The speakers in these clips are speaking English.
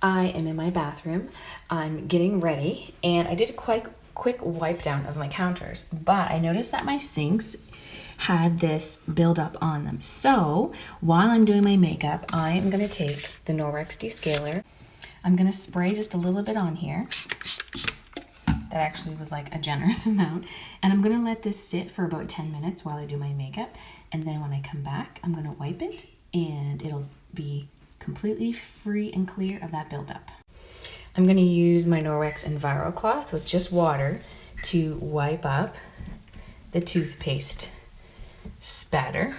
I am in my bathroom. I'm getting ready, and I did a quite quick wipe down of my counters, but I noticed that my sinks had this buildup on them. So while I'm doing my makeup, I am going to take the Norwex Descaler. I'm going to spray just a little bit on here. That actually was like a generous amount. And I'm going to let this sit for about 10 minutes while I do my makeup. And then when I come back, I'm going to wipe it, and it'll be completely free and clear of that buildup. I'm going to use my Norwex Enviro cloth with just water to wipe up the toothpaste spatter,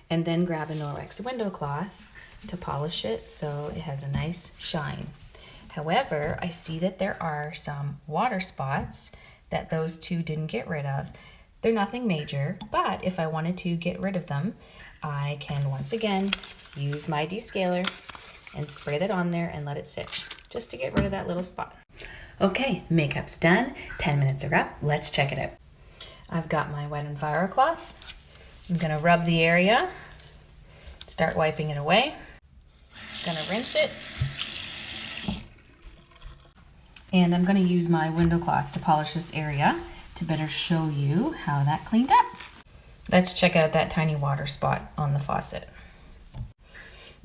and then grab a Norwex window cloth to polish it so it has a nice shine. However, I see that there are some water spots that those two didn't get rid of. They're nothing major, but if I wanted to get rid of them, I can once again use my descaler and spray that on there and let it sit just to get rid of that little spot. Okay, makeup's done. 10 minutes are up. Let's check it out. I've got my wet Enviro cloth. I'm gonna rub the area, start wiping it away. Gonna rinse it. And I'm gonna use my window cloth to polish this area to better show you how that cleaned up. Let's check out that tiny water spot on the faucet.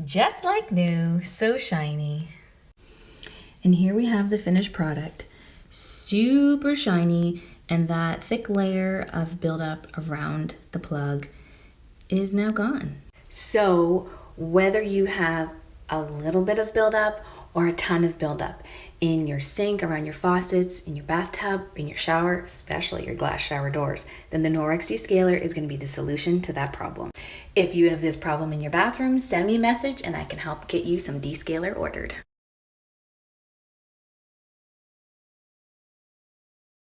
Just like new, so shiny. And here we have the finished product. Super shiny, and that thick layer of buildup around the plug is now gone. So whether you have a little bit of buildup or a ton of buildup in your sink, around your faucets, in your bathtub, in your shower, especially your glass shower doors, then the Norwex Descaler is going to be the solution to that problem. If you have this problem in your bathroom, send me a message and I can help get you some descaler ordered.